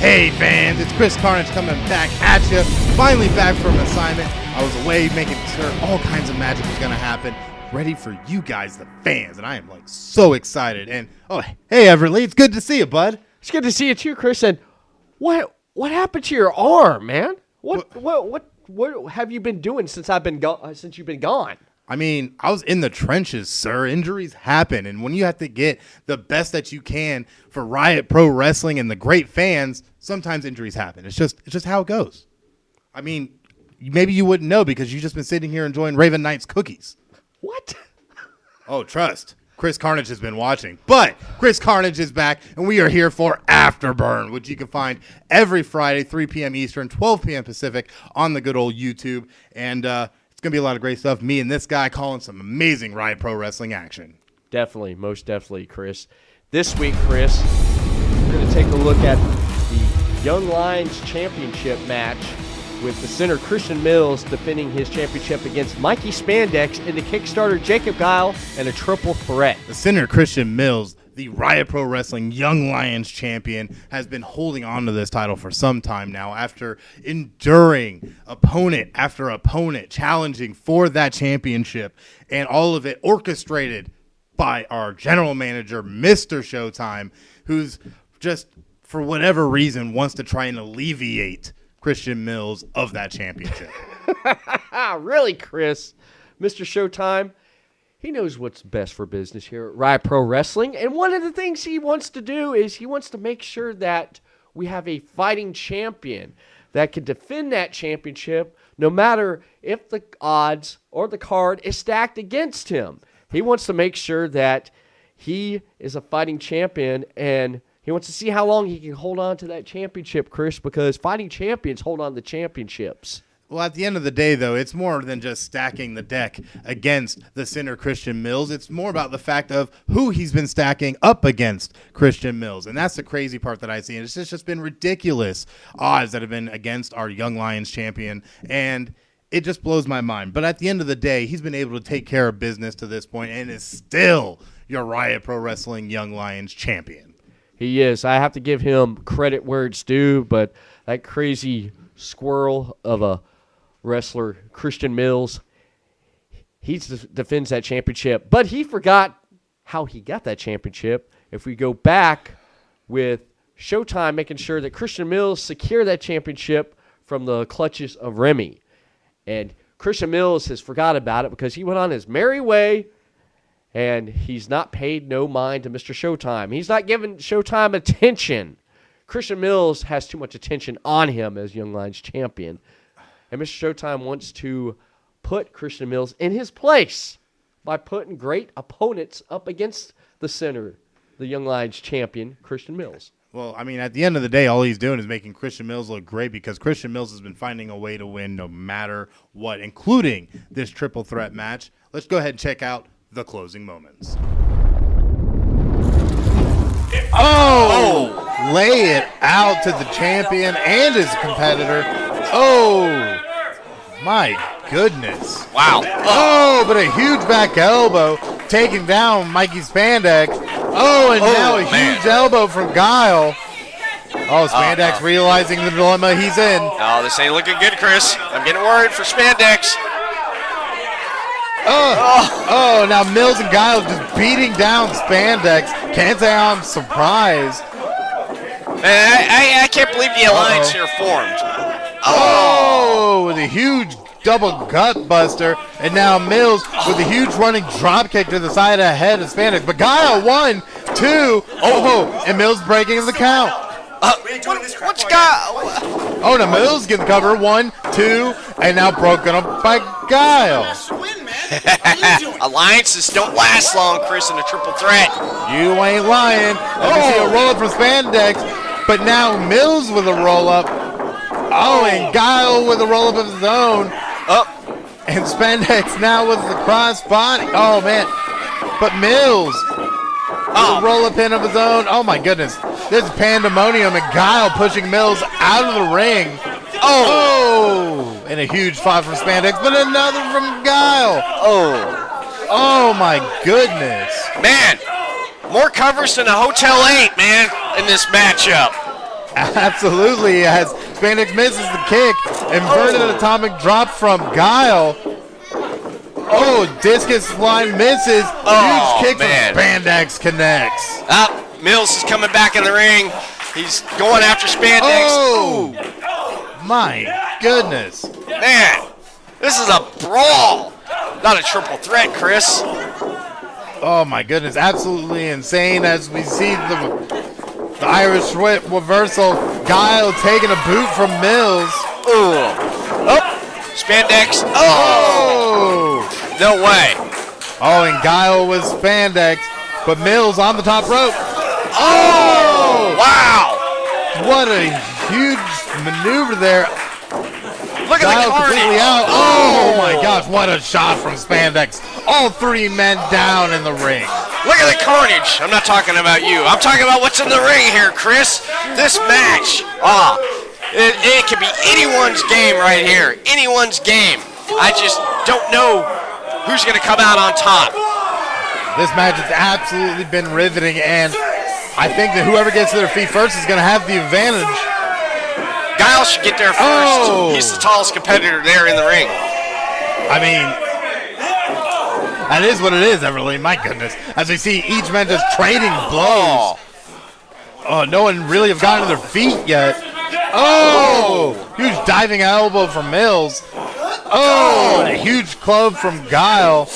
Hey fans, it's Chris Carnage coming back at you. Finally back from assignment. I was away making sure all kinds of magic was going to happen. Ready for you guys, the fans, and I am like so excited. And hey Everett Lee, it's good to see you, bud. It's good to see you too, Chris. And what happened to your arm, man? What have you been doing since you've been gone? I mean, I was in the trenches, sir. Injuries happen, and when you have to get the best that you can for Riot Pro Wrestling and the great fans, sometimes injuries happen. It's just how it goes. I mean, maybe you wouldn't know because you've just been sitting here enjoying Raven Knight's cookies. What? Oh, trust. Chris Carnage has been watching. But Chris Carnage is back, and we are here for Afterburn, which you can find every Friday, 3 p.m. Eastern, 12 p.m. Pacific on the good old YouTube. And it's going to be a lot of great stuff. Me and this guy calling some amazing Riot Pro Wrestling action. Definitely, most definitely, Chris. This week, Chris, we're going to take a look at the Young Lions Championship match with the center Christian Mills defending his championship against Mikey Spandex in the Kickstarter Jacob Guile and a triple threat. The center Christian Mills, the Riot Pro Wrestling Young Lions champion, has been holding on to this title for some time now after enduring opponent after opponent challenging for that championship, and all of it orchestrated by our general manager, Mr. Showtime, who's just, for whatever reason, wants to try and alleviate Christian Mills of that championship. Really, Chris? Mr. Showtime, he knows what's best for business here at Riot Pro Wrestling, and one of the things he wants to do is he wants to make sure that we have a fighting champion that can defend that championship no matter if the odds or the card is stacked against him. He wants to make sure that he is a fighting champion, and he wants to see how long he can hold on to that championship, Chris, because fighting champions hold on to championships. Well, at the end of the day, though, it's more than just stacking the deck against the center Christian Mills. It's more about the fact of who he's been stacking up against Christian Mills. And that's the crazy part that I see. And it's just been ridiculous odds that have been against our Young Lions champion. And it just blows my mind. But at the end of the day, he's been able to take care of business to this point and is still your Riot Pro Wrestling Young Lions champion. He is. I have to give him credit where it's due, but that crazy squirrel of a wrestler, Christian Mills, he defends that championship. But he forgot how he got that championship. If we go back with Showtime making sure that Christian Mills secure that championship from the clutches of Remy. And Christian Mills has forgot about it because he went on his merry way, and he's not paid no mind to Mr. Showtime. He's not giving Showtime attention. Christian Mills has too much attention on him as Young Lions champion. And Mr. Showtime wants to put Christian Mills in his place by putting great opponents up against the center, the Young Lions champion, Christian Mills. Well, I mean, at the end of the day, all he's doing is making Christian Mills look great because Christian Mills has been finding a way to win no matter what, including this triple threat match. Let's go ahead and check out the closing moments. Oh! Lay it out to the champion and his competitor. Oh! My goodness. Wow. Oh, but a huge back elbow taking down Mikey Spandex. Oh, and now a huge elbow from Guile. Oh, Spandex realizing the dilemma he's in. Oh, this ain't looking good, Chris. I'm getting worried for Spandex. Oh, now Mills and Guile just beating down Spandex. Can't say I'm surprised. Man, I can't believe the alliance here formed. Oh, with a huge double gut buster. And now Mills with a huge running drop kick to the side of the head of Spandex. But Guile 1, 2. Oh, and Mills breaking the count. What's Guile? Oh, now Mills getting the cover. 1, 2, and now broken up by Guile. Alliances don't last long, Chris, in a triple threat. You ain't lying. As we see a roll-up from Spandex, but now Mills with a roll-up. Oh, and Guile with a roll-up of his own. And Spandex now with the cross body. Oh, man. But Mills with a roll-up pin of his own. Oh, my goodness. This is pandemonium, and Guile pushing Mills out of the ring. Oh, and a huge fight from Spandex, but another from Guile. Oh my goodness. Man, more covers than a Hotel 8, man, in this matchup. Absolutely, as Spandex misses the kick. Inverted atomic drop from Guile. Oh, discus line misses. Huge kick from Spandex connects. Mills is coming back in the ring. He's going after Spandex. Oh, my goodness. Man, this is a brawl. Not a triple threat, Chris. Oh, my goodness. Absolutely insane as we see the Irish whip reversal. Guile taking a boot from Mills. Spandex. Oh! No way. Oh, and Guile with Spandex, but Mills on the top rope. Oh! Wow! What a huge maneuver there. Look at the Carnage. Completely out. Oh my gosh, what a shot from Spandex. All three men down in the ring. Look at the Carnage. I'm not talking about you. I'm talking about what's in the ring here, Chris. This match. It could be anyone's game right here. Anyone's game. I just don't know who's going to come out on top. This match has absolutely been riveting, and I think that whoever gets to their feet first is going to have the advantage. Guile should get there first. Oh. He's the tallest competitor there in the ring. I mean, that is what it is, Everett Lee. My goodness. As we see each man just trading blows. Oh, no one really have gotten to their feet yet. Oh, huge diving elbow from Mills. Oh, and a huge club from Guile.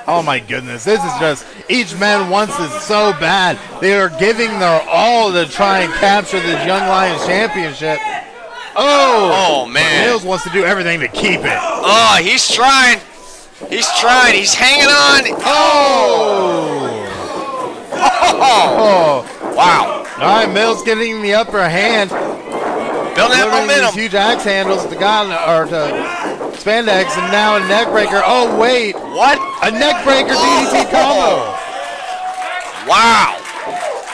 Oh my goodness. This is just, each man wants this so bad. They are giving their all to try and capture this Young Lions championship. Oh man. Mills wants to do everything to keep it. Oh, he's trying. He's trying. He's hanging on. Wow. All right, Mills getting the upper hand. Building that momentum. These huge axe handles to Spandex, and now a neck breaker. Oh wait, what? A neck breaker DDT combo. Wow.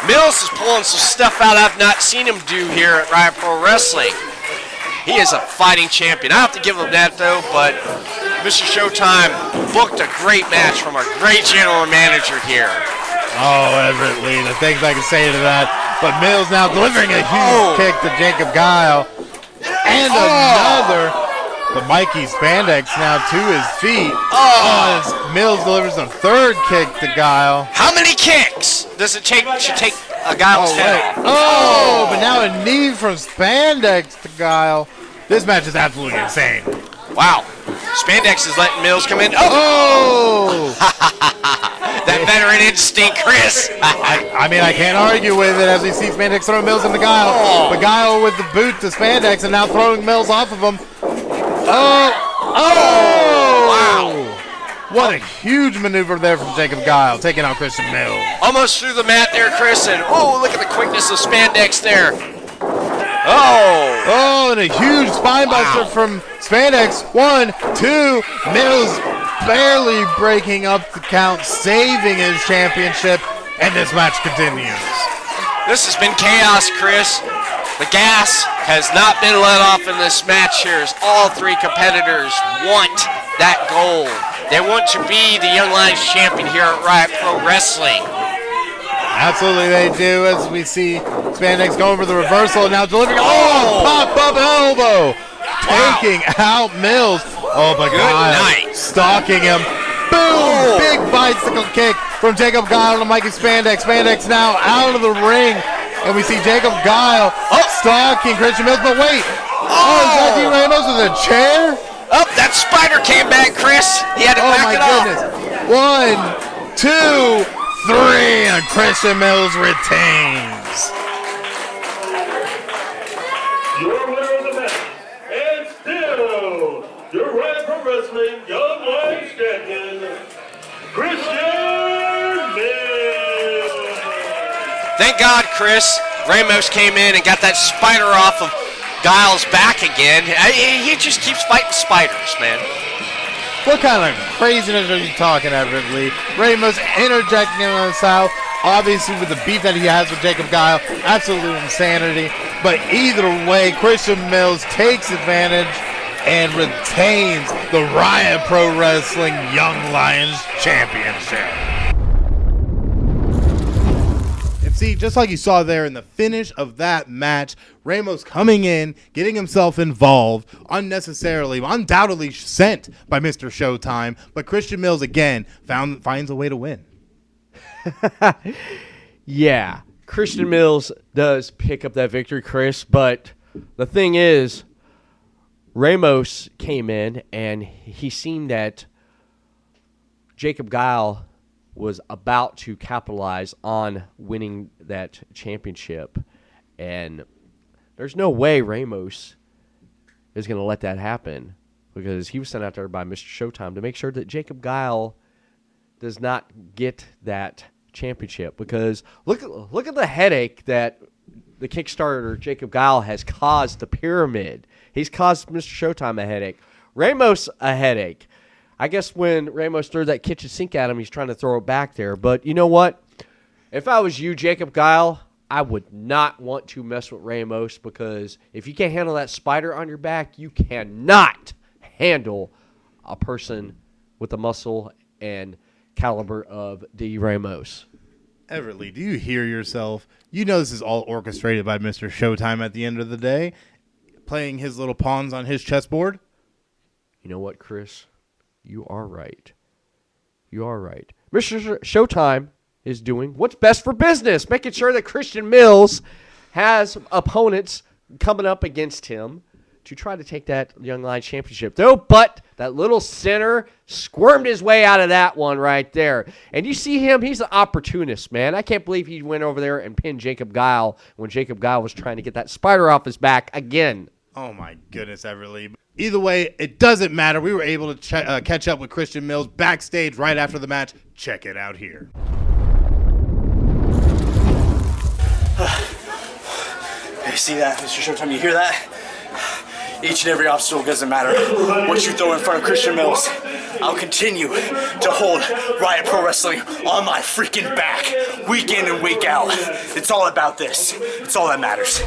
Mills is pulling some stuff out I've not seen him do here at Riot Pro Wrestling. He is a fighting champion. I have to give him that though, but Mr. Showtime booked a great match from our great general manager here. Oh, Everett Lee, the things I can say to that. But Mills now delivering a huge kick to Jacob Guile. And another. But Mikey Spandex now to his feet. As Mills delivers a third kick to Guile. How many kicks does it take to take a Guile's head off? Oh, but now a knee from Spandex to Guile. This match is absolutely insane. Wow. Spandex is letting Mills come in. That veteran instinct, Chris. I mean, I can't argue with it as we see Spandex throw Mills into Guile. But Guile with the boot to Spandex and now throwing Mills off of him. Wow. What a huge maneuver there from Jacob Guile, taking out Christian Mills. Almost through the mat there, Chris, and look at the quickness of Spandex there. And a huge spine buster from Spandex. 1, 2, Mills barely breaking up the count, saving his championship, and this match continues. This has been chaos, Chris. The gas has not been let off in this match here as all three competitors want that gold. They want to be the Young Lions champion here at Riot Pro Wrestling. Absolutely they do, as we see Spandex going for the reversal, now delivering pop-up elbow, taking out Mills. But Guile stalking him. Boom! Big bicycle kick from Jacob Guile to Mikey Spandex. Spandex now out of the ring, and we see Jacob Guile stalking Christian Mills, but wait! Is that Dean Ramos with a chair? That spider came back, Chris. He had to back it off. 1, 2, 3, and Christian Mills retains. Your winner of the match, and still your Riot Pro Wrestling Young Lions champion, Christian Mills. Thank God, Chris. Ramos came in and got that spider off of Guile's back again. He just keeps fighting spiders, man. What kind of craziness are you talking, Everett Lee? Ramos interjecting himself, obviously with the beef that he has with Jacob Guile. Absolute insanity. But either way, Christian Mills takes advantage and retains the Riot Pro Wrestling Young Lions Championship. See, just like you saw there in the finish of that match, Ramos coming in, getting himself involved, unnecessarily, undoubtedly sent by Mr. Showtime, but Christian Mills, again, finds a way to win. Yeah, Christian Mills does pick up that victory, Chris, but the thing is, Ramos came in and he seen that Jacob Guile was about to capitalize on winning that championship, and there's no way Ramos is going to let that happen because he was sent out there by Mr. Showtime to make sure that Jacob Guile does not get that championship. Because look at the headache that the Kickstarter Jacob Guile has caused the Pyramid. He's caused Mr. Showtime a headache. Ramos a headache. I guess when Ramos threw that kitchen sink at him, he's trying to throw it back there. But you know what? If I was you, Jacob Guile, I would not want to mess with Ramos, because if you can't handle that spider on your back, you cannot handle a person with the muscle and caliber of D. Ramos. Everett Lee, do you hear yourself? You know this is all orchestrated by Mr. Showtime at the end of the day, playing his little pawns on his chessboard. You know what, Chris? You are right. You are right. Mr. Showtime is doing what's best for business, making sure that Christian Mills has opponents coming up against him to try to take that Young Lions championship, though. But that little sinner squirmed his way out of that one right there. And you see him, he's an opportunist, man. I can't believe he went over there and pinned Jacob Guile when Jacob Guile was trying to get that spider off his back again. Oh, my goodness, Everett Lee. Either way, it doesn't matter. We were able to catch up with Christian Mills backstage right after the match. Check it out here. Hey, see that, Mr. Showtime? You hear that? Each and every obstacle doesn't matter what you throw in front of Christian Mills. I'll continue to hold Riot Pro Wrestling on my freaking back, week in and week out. It's all about this. It's all that matters.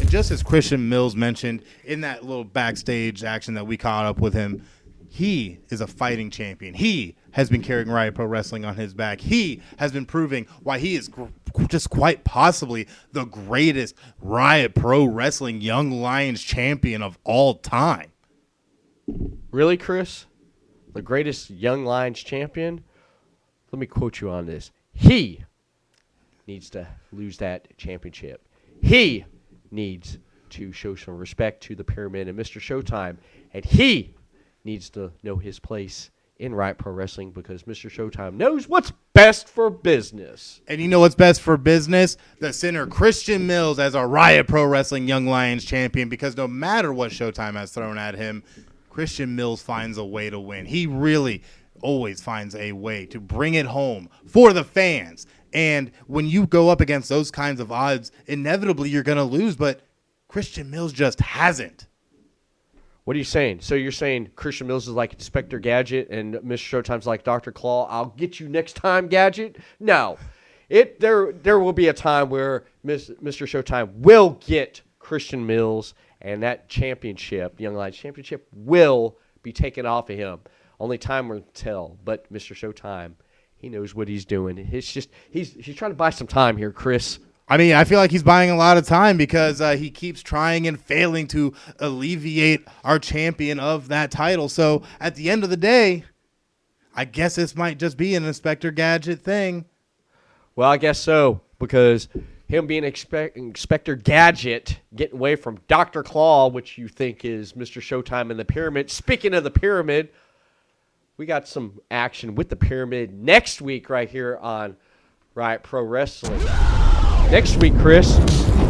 And just as Christian Mills mentioned in that little backstage action that we caught up with him, he is a fighting champion. He has been carrying Riot Pro Wrestling on his back. He has been proving why he is just quite possibly the greatest Riot Pro Wrestling Young Lions champion of all time. Really, Chris? The greatest Young Lions champion? Let me quote you on this. He needs to lose that championship. He needs to show some respect to the Pyramid and Mr. Showtime. And he needs to know his place in Riot Pro Wrestling, because Mr. Showtime knows what's best for business. And you know what's best for business? The center, Christian Mills, as our Riot Pro Wrestling Young Lions champion, because no matter what Showtime has thrown at him, Christian Mills finds a way to win. He really always finds a way to bring it home for the fans. And when you go up against those kinds of odds, inevitably you're going to lose, but Christian Mills just hasn't. What are you saying? So you're saying Christian Mills is like Inspector Gadget and Mr. Showtime's like Dr. Claw? I'll get you next time, Gadget? No. There will be a time where Mr. Showtime will get Christian Mills, and that championship, Young Lions championship, will be taken off of him. Only time will tell. But Mr. Showtime, he knows what he's doing. It's just he's trying to buy some time here, Chris. I mean, I feel like he's buying a lot of time because he keeps trying and failing to alleviate our champion of that title. So at the end of the day, I guess this might just be an Inspector Gadget thing. Well, I guess so, because him being Inspector Gadget, getting away from Dr. Claw, which you think is Mr. Showtime and the Pyramid. Speaking of the Pyramid, we got some action with the Pyramid next week right here on Riot Pro Wrestling. Next week, Chris,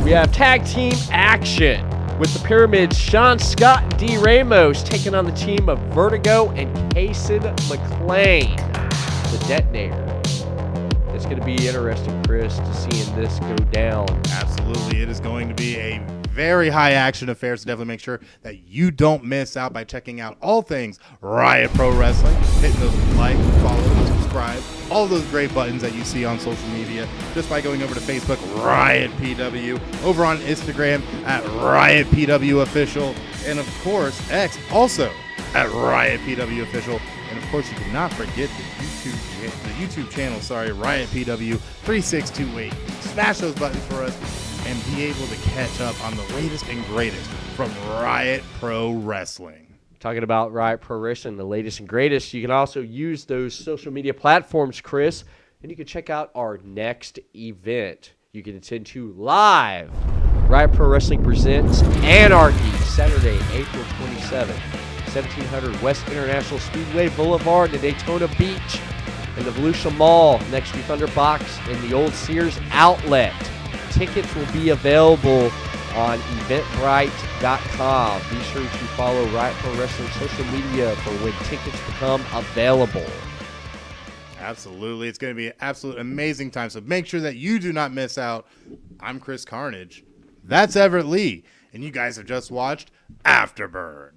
we have tag team action with the Pyramid's Sean Scott and D. Ramos taking on the team of Vertigo and Kason McLean, the Detonator. It's going to be interesting, Chris, to seeing this go down. Absolutely. It is going to be a very high action affair, so definitely make sure that you don't miss out by checking out all things Riot Pro Wrestling, hitting those like, follow, subscribe, all those great buttons that you see on social media just by going over to Facebook, Riot PW, over on Instagram at Riot PW Official, and of course X also at Riot PW Official, and of course, you cannot forget the YouTube channel, Riot PW 3628. Smash those buttons for us and be able to catch up on the latest and greatest from Riot Pro Wrestling. Talking about Riot Pro Wrestling, the latest and greatest, you can also use those social media platforms, Chris, and you can check out our next event. You can attend to live. Riot Pro Wrestling presents Anarchy, Saturday, April 27th, 1700 West International Speedway Boulevard in Daytona Beach, in the Volusia Mall, next to Thunderbox in the old Sears Outlet. Tickets will be available on eventbrite.com. Be sure to follow Riot Pro Wrestling social media for when tickets become available. Absolutely. It's going to be an absolute amazing time, so make sure that you do not miss out. I'm Chris Carnage. That's Everett Lee, and you guys have just watched Afterburn.